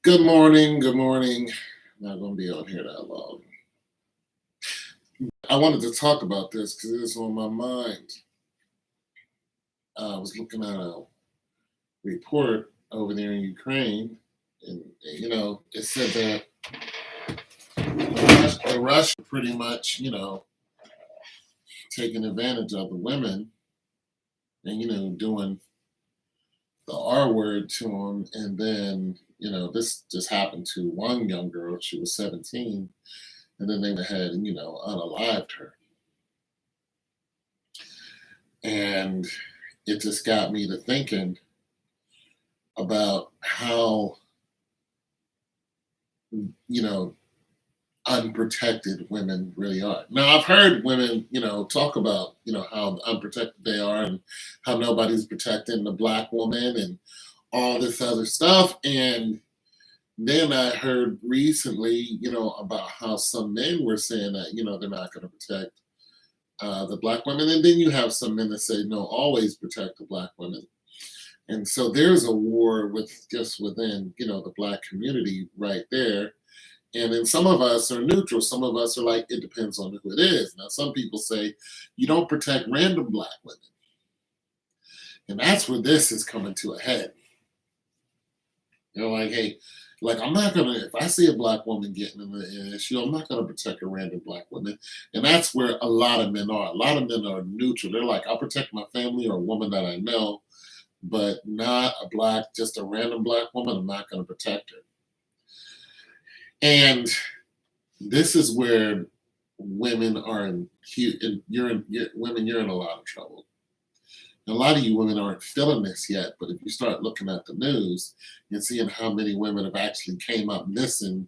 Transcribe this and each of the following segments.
Good morning. Good morning. Not going to be on here that long. I wanted to talk about this because it's on my mind. I was looking at a report over there in Ukraine, and it said that Russia pretty much, taking advantage of the women and doing the R word to them, and then this just happened to one young girl. She was 17, and then they went ahead and unalived her. And it just got me to thinking about how, you know, unprotected women really are. Now, I've heard women, talk about, how unprotected they are and how nobody's protecting the black woman and all this other stuff. And then I heard recently, about how some men were saying that, they're not going to protect the black women. And then you have some men that say, no, always protect the black women. And so there's a war with just within, the black community right there. And then some of us are neutral. Some of us are like, it depends on who it is. Now, some people say you don't protect random black women. And that's where this is coming to a head. Like, hey, like I'm not gonna, if I see a black woman getting in an issue, I'm not gonna protect a random black woman. And that's where a lot of men are. A lot of men are neutral. They're like, I'll protect my family or a woman that I know, but not a black, just a random black woman. I'm not gonna protect her. And this is where women are in huge, and women, you're in a lot of trouble. A lot of you women aren't feeling this yet, but if you start looking at the news and seeing how many women have actually came up missing,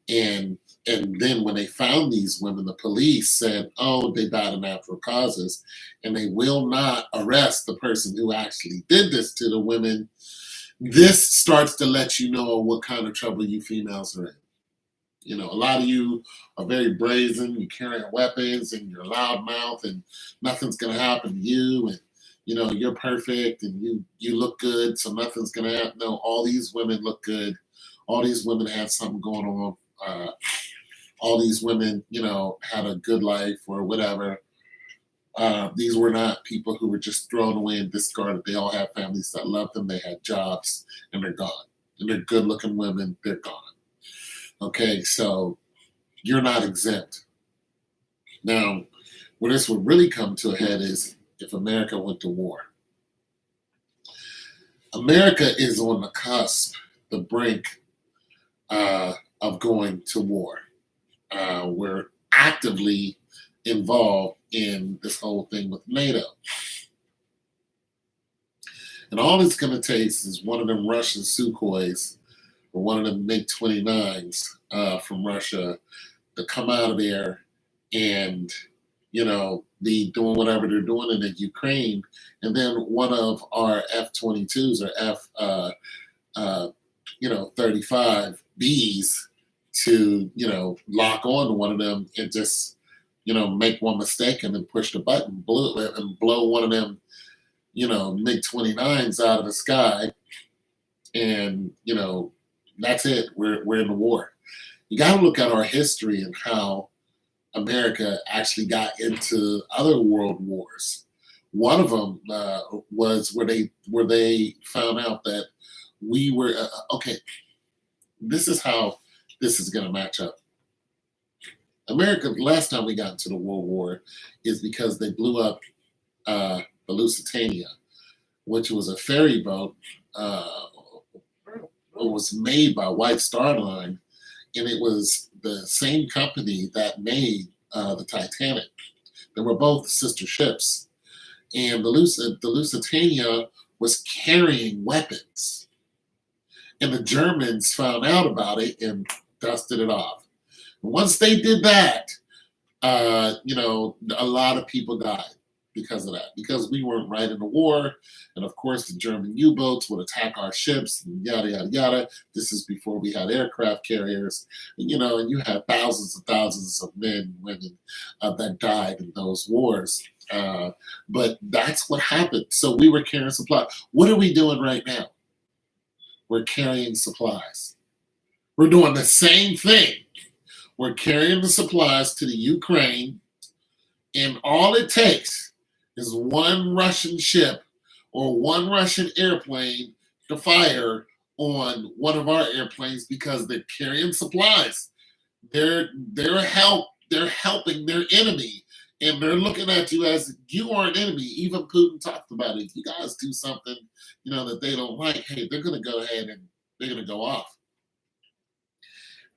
and then when they found these women, the police said, oh, they died of natural causes, and they will not arrest the person who actually did this to the women. This starts to let you know what kind of trouble you females are in. A lot of you are very brazen, you carry weapons and you're loud mouth and nothing's gonna happen to you, and you're perfect and you look good, so nothing's gonna happen. No, all these women look good. All these women had something going on. All these women, had a good life or whatever. These were not people who were just thrown away and discarded. They all had families that loved them. They had jobs, and they're gone. And they're good-looking women. They're gone. Okay, so you're not exempt. Now, where this would really come to a head is if America went to war. America is on the cusp, the brink of going to war. We're actively involved in this whole thing with NATO. And all it's going to take is one of them Russian Sukhois or one of them MiG-29s from Russia to come out of there and, be doing whatever they're doing in the Ukraine. And then one of our F-22s or F-35Bs to, lock on to one of them and just, make one mistake and then push the button, blow one of them, MiG-29s out of the sky. And, that's it. We're in the war. You got to look at our history and how America actually got into other world wars. One of them was where they found out that we were okay. This is how this is going to match up. America, last time we got into the World War is because they blew up the Lusitania, which was a ferry boat. It was made by White Star Line, and it was the same company that made the Titanic. They were both sister ships, and the Lusitania was carrying weapons, and the Germans found out about it and dusted it off. And once they did that, a lot of people died because of that, because we weren't right in the war. And of course, the German U-boats would attack our ships and yada, yada, yada. This is before we had aircraft carriers, and you had thousands and thousands of men and women that died in those wars. But that's what happened. So we were carrying supplies. What are we doing right now? We're carrying supplies. We're doing the same thing. We're carrying the supplies to the Ukraine, and all it takes is one Russian ship or one Russian airplane to fire on one of our airplanes because they're carrying supplies. They're helping their enemy, and they're looking at you as you are an enemy. Even Putin talked about it. If you guys do something, that they don't like, hey, they're gonna go ahead and they're gonna go off.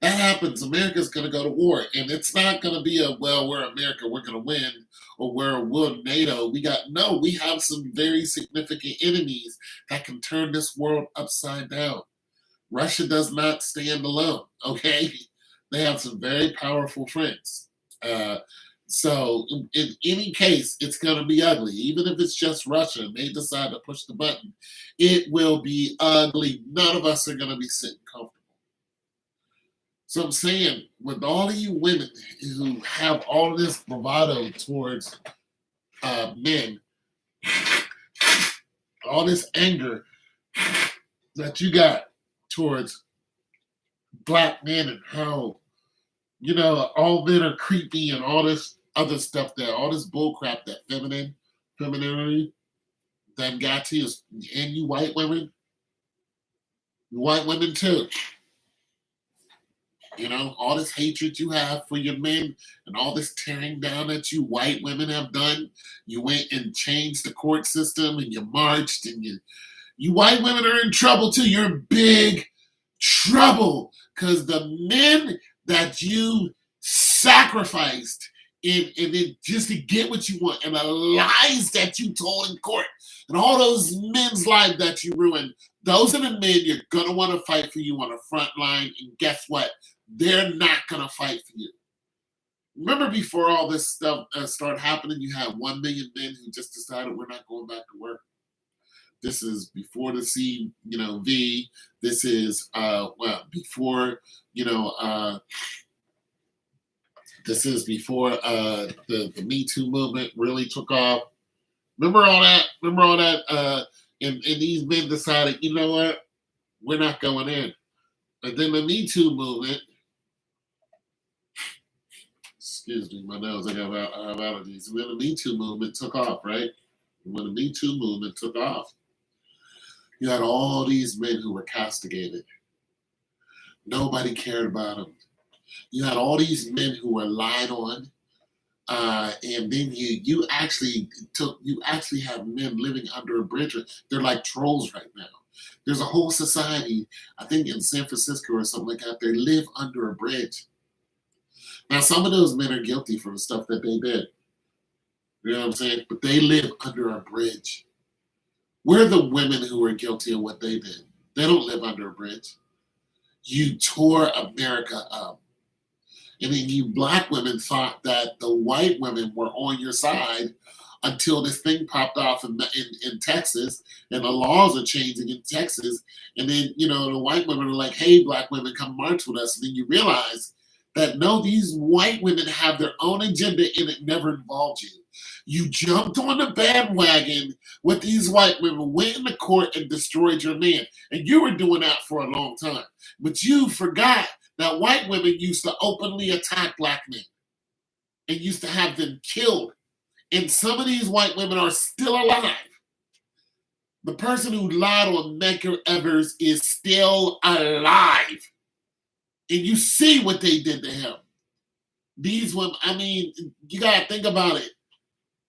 That happens, America's going to go to war. And it's not going to be well, we're America, we're going to win, or we're NATO. We have some very significant enemies that can turn this world upside down. Russia does not stand alone, okay? They have some very powerful friends. So in any case, it's going to be ugly. Even if it's just Russia and they decide to push the button, it will be ugly. None of us are going to be sitting comfortable. So I'm saying, with all of you women who have all of this bravado towards men, all this anger that you got towards black men and how, all men are creepy and all this other stuff, all this bullcrap that femininity that got to you, and you white women too. All this hatred you have for your men and all this tearing down that you white women have done. You went and changed the court system and you marched, and you white women are in trouble too. You're in big trouble because the men that you sacrificed and then just to get what you want, and the lies that you told in court, and all those men's lives that you ruined, those are the men you're going to want to fight for you on the front line. And guess what? They're not going to fight for you. Remember, before all this stuff started happening, you had 1 million men who just decided we're not going back to work. This is before the V. This is before this is before the Me Too movement really took off. Remember all that? And these men decided, you know what? We're not going in. But then the Me Too movement. Excuse me, my nose. I have allergies. When the Me Too movement took off, right? When the Me Too movement took off, you had all these men who were castigated. Nobody cared about them. You had all these men who were lied on, and then you actually have men living under a bridge. They're like trolls right now. There's a whole society, I think in San Francisco or something like that. They live under a bridge. Now, some of those men are guilty for the stuff that they did. You know what I'm saying? But they live under a bridge. We're the women who are guilty of what they did. They don't live under a bridge. You tore America up. And then you black women thought that the white women were on your side until this thing popped off in Texas, and the laws are changing in Texas. And then, the white women are like, hey, black women, come march with us. And then you realize that, no, these white women have their own agenda and it never involved you. You jumped on the bandwagon with these white women, went in the court and destroyed your man. And you were doing that for a long time. But you forgot that white women used to openly attack black men and used to have them killed. And some of these white women are still alive. The person who lied on Medgar Evers is still alive. And you see what they did to him. These women, you got to think about it.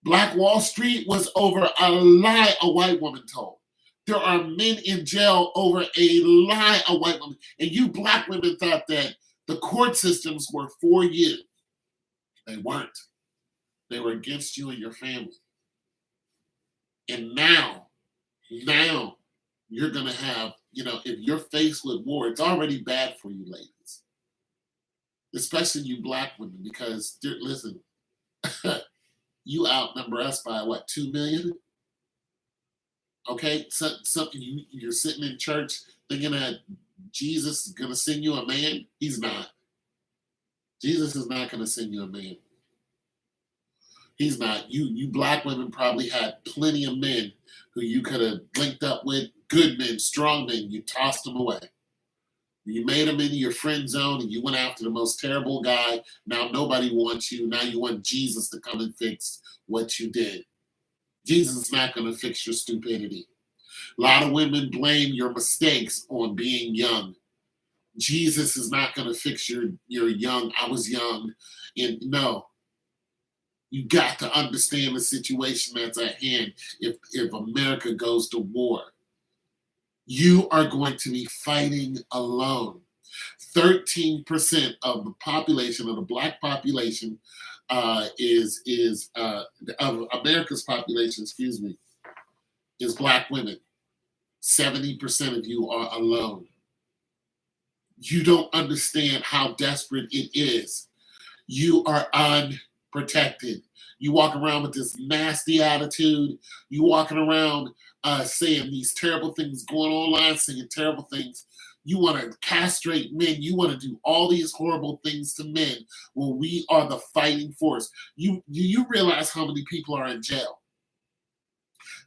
Black Wall Street was over a lie a white woman told. There are men in jail over a lie a white woman. And you black women thought that the court systems were for you. They weren't. They were against you and your family. And now you're going to have, if you're faced with war, it's already bad for you ladies. Especially you black women, because, listen, you outnumber us by, 2 million? Okay, something you're sitting in church thinking that Jesus is going to send you a man. He's not. Jesus is not going to send you a man. He's not. You black women probably had plenty of men who you could have linked up with, good men, strong men. You tossed them away. You made them into your friend zone and you went after the most terrible guy. Now nobody wants you. Now you want Jesus to come and fix what you did. Jesus is not going to fix your stupidity. A lot of women blame your mistakes on being young. Jesus is not going to fix your young. I was young. And no, you got to understand the situation that's at hand. If America goes to war, you are going to be fighting alone. 13% of the population, of the black population, of America's population, excuse me, is black women. 70% of you are alone. You don't understand how desperate it is. You are unprotected. You walk around with this nasty attitude. You walking around saying these terrible things, going online saying terrible things. You want to castrate men. You want to do all these horrible things to men when we are the fighting force. You realize how many people are in jail?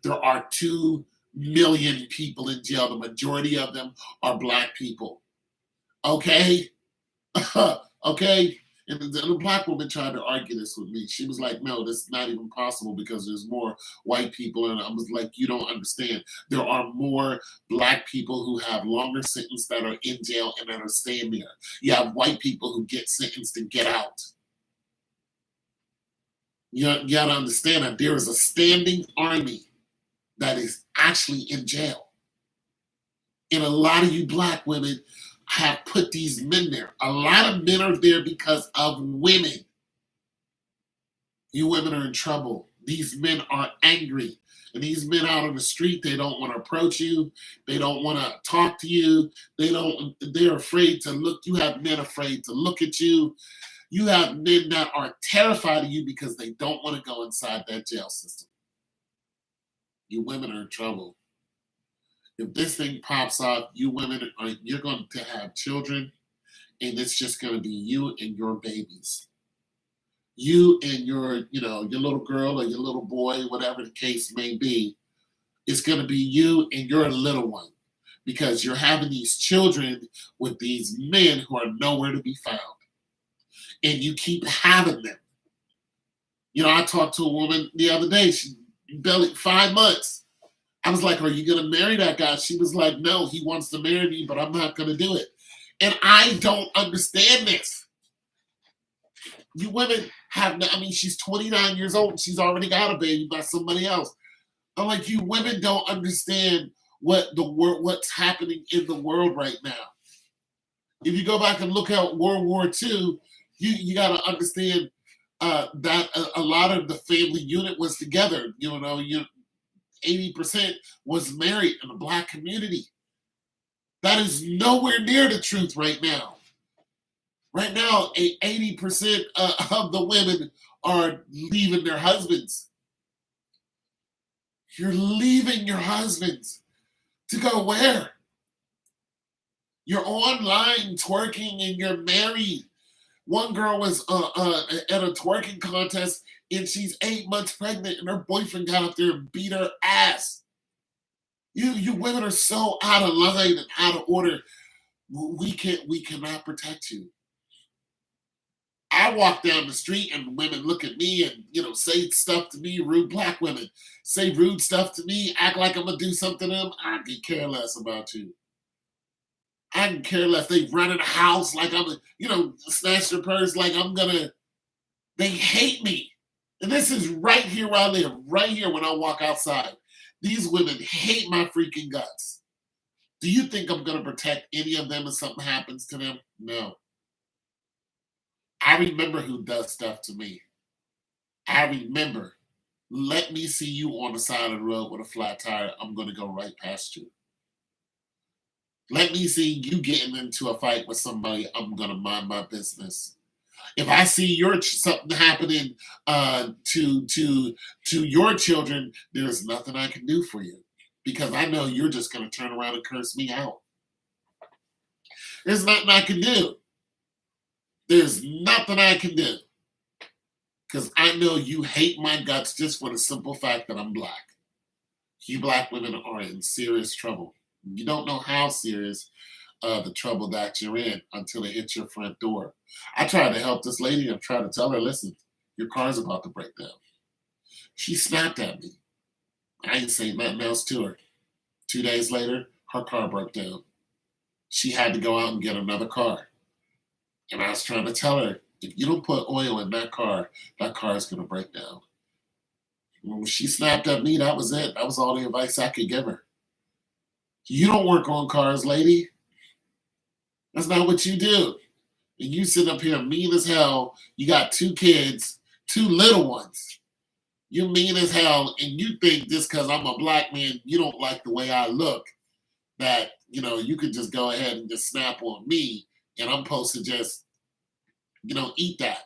There are 2 million people in jail. The majority of them are black people. Okay? Okay? And the black woman tried to argue this with me. She was like, no, this is not even possible because there's more white people. And I was like, you don't understand. There are more black people who have longer sentence that are in jail and that are staying there. You have white people who get sentenced and get out. You got to understand that there is a standing army that is actually in jail. And a lot of you black women have put these men there. A lot of men are there because of women. You women are in trouble. These men are angry. And these men out on the street, they don't want to approach you. They don't want to talk to you. They're afraid to look. You have men afraid to look at you. You have men that are terrified of you because they don't want to go inside that jail system. You women are in trouble. If this thing pops off, you're going to have children, and it's just going to be you and your babies. You and your little girl or your little boy, whatever the case may be, it's going to be you and your little one because you're having these children with these men who are nowhere to be found. And you keep having them. I talked to a woman the other day. She barely 5 months. I was like, are you going to marry that guy? She was like, no, he wants to marry me, but I'm not going to do it. And I don't understand this. You women she's 29 years old and she's already got a baby by somebody else. I'm like, you women don't understand what's happening in the world right now. If you go back and look at World War II, you got to understand that a lot of the family unit was together. 80% was married in the black community. That is nowhere near the truth right now. Right now, 80% of the women are leaving their husbands. You're leaving your husbands to go where? You're online twerking and you're married. One girl was at a twerking contest and she's 8 months pregnant and her boyfriend got up there and beat her ass. You women are so out of line and out of order. We cannot protect you. I walk down the street and women look at me and say stuff to me, rude black women say rude stuff to me, act like I'm gonna do something to them. I can care less about you. I can care less. They run in the house like I'm snatch their purse like I'm gonna. They hate me. And this is right here where I live, right here when I walk outside. These women hate my freaking guts. Do you think I'm going to protect any of them if something happens to them? No. I remember who does stuff to me. I remember. Let me see you on the side of the road with a flat tire. I'm going to go right past you. Let me see you getting into a fight with somebody. I'm going to mind my business. If I see something happening to your children, there's nothing I can do for you because I know you're just going to turn around and curse me out. There's nothing I can do. There's nothing I can do because I know you hate my guts just for the simple fact that I'm black. You black women are in serious trouble. You don't know how serious. the trouble that you're in until it hits your front door. I tried to help this lady and tried to tell her, listen, your car's about to break down. She snapped at me. I ain't saying nothing else to her. 2 days later, her car broke down. She had to go out and get another car. And I was trying to tell her, if you don't put oil in that car is going to break down. When she snapped at me, that was it. That was all the advice I could give her. You don't work on cars, lady. That's not what you do. And you sit up here mean as hell. You got 2 kids, 2 little ones. You mean as hell, and you think just because I'm a black man, you don't like the way I look, that, you could just go ahead and just snap on me, and I'm supposed to just, eat that.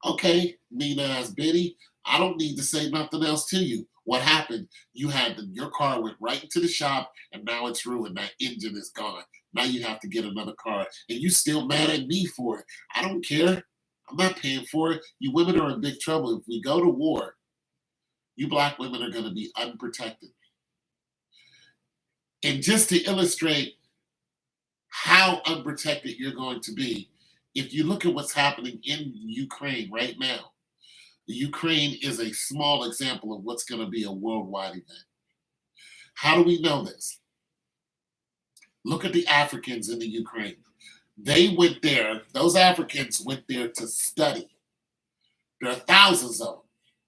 Okay, mean ass Biddy, I don't need to say nothing else to you. What happened? Your car went right into the shop, and now it's ruined. That engine is gone. Now you have to get another car, and you still mad at me for it. I don't care. I'm not paying for it. You women are in big trouble. If we go to war, you black women are going to be unprotected. And just to illustrate how unprotected you're going to be, if you look at what's happening in Ukraine right now, Ukraine is a small example of what's going to be a worldwide event. How do we know this? Look at the Africans in the Ukraine. They went there, those Africans went there to study. There are thousands of them.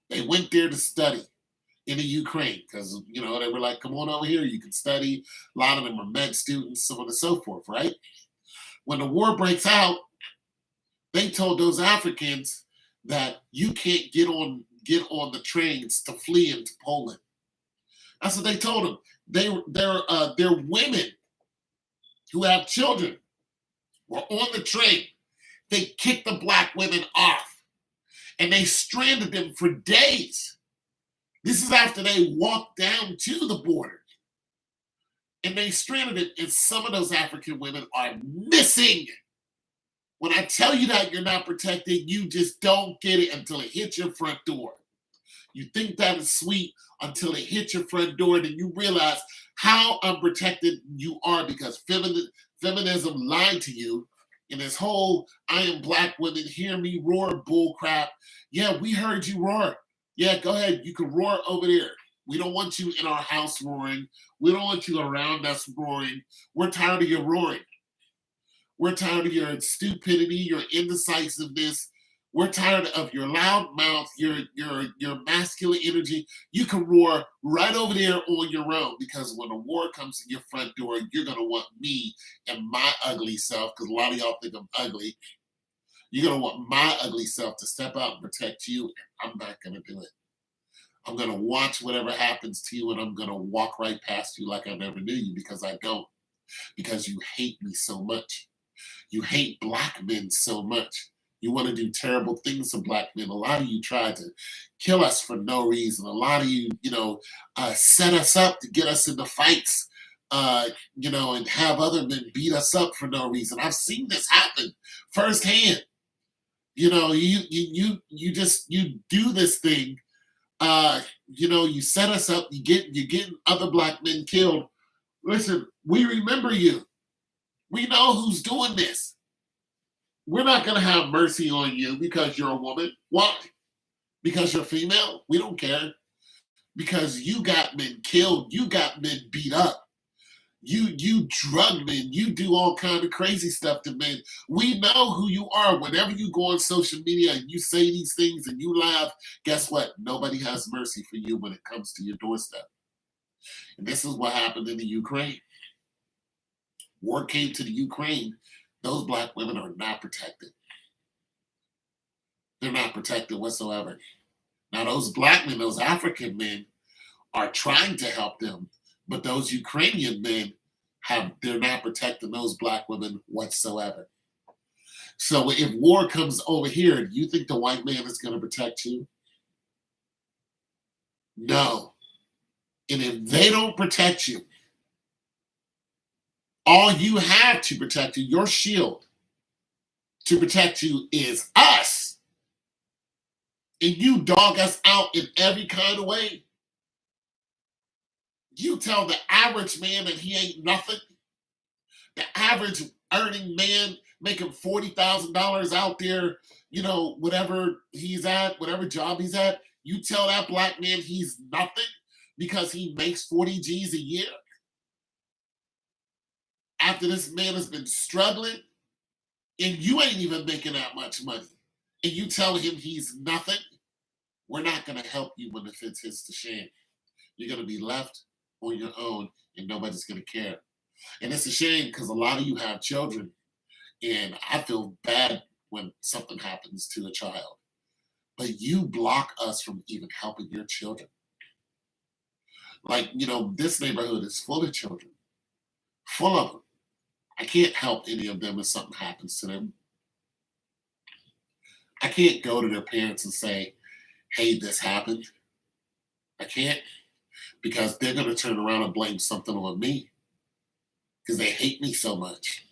They went there to study in the Ukraine because, they were like, come on over here, you can study. A lot of them are med students, so on and so forth, right? When the war breaks out, they told those Africans that you can't get on the trains to flee into Poland. That's what they told them. They're women who have children were on the train. They kicked the black women off and they stranded them for days. This is after they walked down to the border and they stranded it. And some of those African women are missing. When I tell you that you're not protected, you just don't get it until it hits your front door. You think that is sweet until it hits your front door, then you realize how unprotected you are because feminism lied to you. And this whole I am black women, hear me roar bull crap. Yeah, we heard you roar. Yeah, go ahead. You can roar over there. We don't want you in our house roaring. We don't want you around us roaring. We're tired of your roaring. We're tired of your stupidity, your indecisiveness. We're tired of your loud mouth, your masculine energy. You can roar right over there on your own because when a war comes to your front door, you're going to want me and my ugly self, because a lot of y'all think I'm ugly. You're going to want my ugly self to step out and protect you, and I'm not going to do it. I'm going to watch whatever happens to you, and I'm going to walk right past you like I never knew you because I don't. Because you hate me so much. You hate black men so much. You want to do terrible things to black men. A lot of you tried to kill us for no reason. A lot of you, set us up to get us into fights, and have other men beat us up for no reason. I've seen this happen firsthand. You do this thing. You set us up. You're getting other black men killed. Listen, we remember you. We know who's doing this. We're not going to have mercy on you because you're a woman. Why? Because you're female? We don't care. Because you got men killed. You got men beat up. You drug men. You do all kind of crazy stuff to men. We know who you are. Whenever you go on social media and you say these things and you laugh, guess what? Nobody has mercy for you when it comes to your doorstep. And this is what happened in the Ukraine. War came to the Ukraine. Those black women are not protected. They're not protected whatsoever. Now, those black men, those African men, are trying to help them, but those Ukrainian men they're not protecting those black women whatsoever. So if war comes over here, do you think the white man is going to protect you? No. And if they don't protect you, all you have to protect you, your shield to protect you is us. And you dog us out in every kind of way. You tell the average man that he ain't nothing. The average earning man making $40,000 out there, whatever he's at, whatever job he's at, you tell that black man he's nothing because he makes 40 G's a year after this man has been struggling and you ain't even making that much money. And you tell him he's nothing, we're not going to help you when the fence hits the fan. You're going to be left on your own and nobody's going to care. And it's a shame because a lot of you have children, and I feel bad when something happens to a child. But you block us from even helping your children. Like, this neighborhood is full of children, full of them. I can't help any of them if something happens to them. I can't go to their parents and say, hey, this happened. I can't, because they're going to turn around and blame something on me because they hate me so much.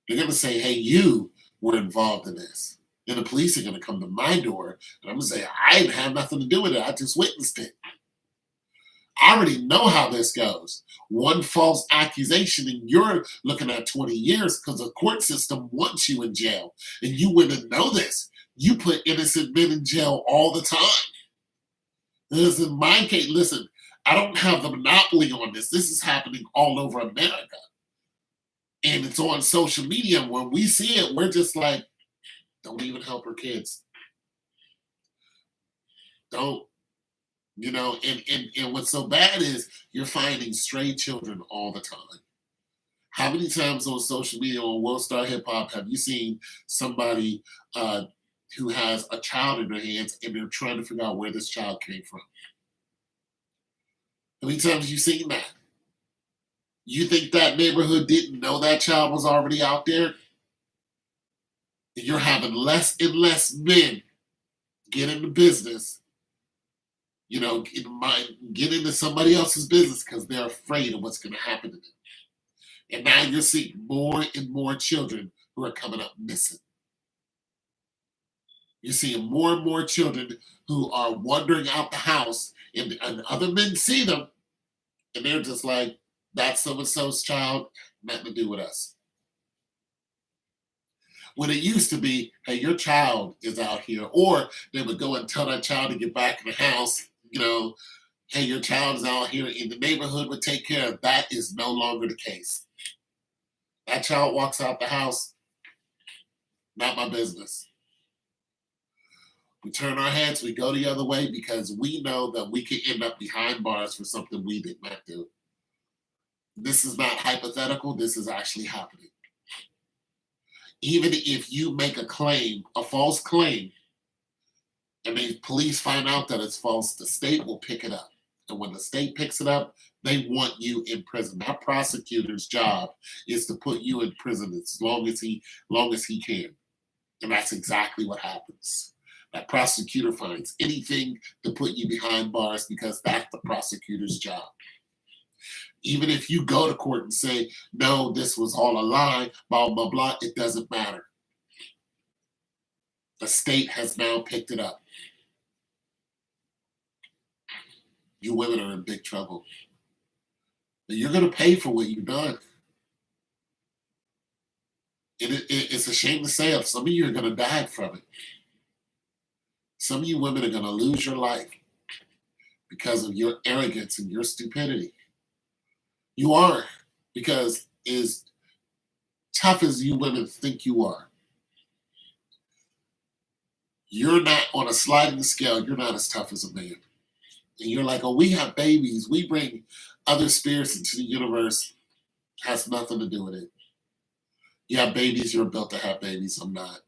They're going to say, hey, you were involved in this. Then the police are going to come to my door and I'm going to say, I didn't have nothing to do with it. I just witnessed it. I already know how this goes. One false accusation and you're looking at 20 years because the court system wants you in jail. And you wouldn't know this. You put innocent men in jail all the time. This in my case, listen, I don't have the monopoly on this. This is happening all over America. And it's on social media. When we see it, we're just like, don't even help her kids. Don't. And what's so bad is you're finding stray children all the time. How many times on social media on World Star Hip Hop have you seen somebody who has a child in their hands and they're trying to figure out where this child came from? How many times have you seen that? You think that neighborhood didn't know that child was already out there? And you're having less and less men get into business, get into somebody else's business because they're afraid of what's going to happen to them. And now you're seeing more and more children who are coming up missing. You're seeing more and more children who are wandering out the house and other men see them and they're just like, that's so-and-so's child, nothing to do with us. When it used to be, hey, your child is out here, or they would go and tell that child to get back in the house, hey, your child is out here, and the neighborhood would take care of. That is no longer the case. That child walks out the house, not my business. We turn our heads, we go the other way because we know that we can end up behind bars for something we did not do. This is not hypothetical, this is actually happening. Even if you make a claim, a false claim, and the police find out that it's false, the state will pick it up. And when the state picks it up, they want you in prison. That prosecutor's job is to put you in prison as long as he can. And that's exactly what happens. That prosecutor finds anything to put you behind bars because that's the prosecutor's job. Even if you go to court and say, no, this was all a lie, blah, blah, blah, it doesn't matter. The state has now picked it up. You women are in big trouble. And you're going to pay for what you've done. It's a shame to say it. Some of you are going to die from it. Some of you women are going to lose your life because of your arrogance and your stupidity. You are, because as tough as you women think you are, you're not on a sliding scale. You're not as tough as a man. And you're like, oh, we have babies. We bring other spirits into the universe. Has nothing to do with it. You have babies. You're built to have babies. I'm not.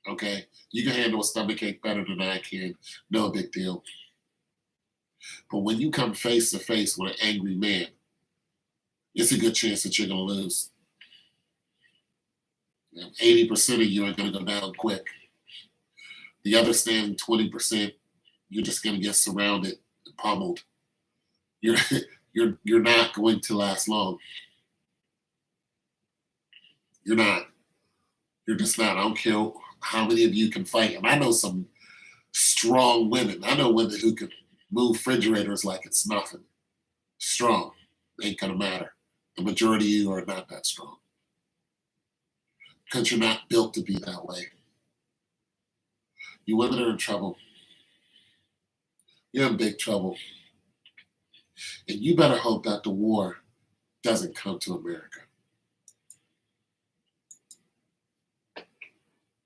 Okay? You can handle a stomachache better than I can. No big deal. But when you come face to face with an angry man, it's a good chance that you're going to lose. 80% of you are going to go down quick. The other standing 20%, you're just going to get surrounded and pummeled. You're not going to last long. You're not. You're just not. I don't care how many of you can fight. And I know some strong women. I know women who can move refrigerators like it's nothing. Strong. Ain't going to matter. The majority of you are not that strong because you're not built to be that way. You women are in trouble. You're in big trouble. And you better hope that the war doesn't come to America.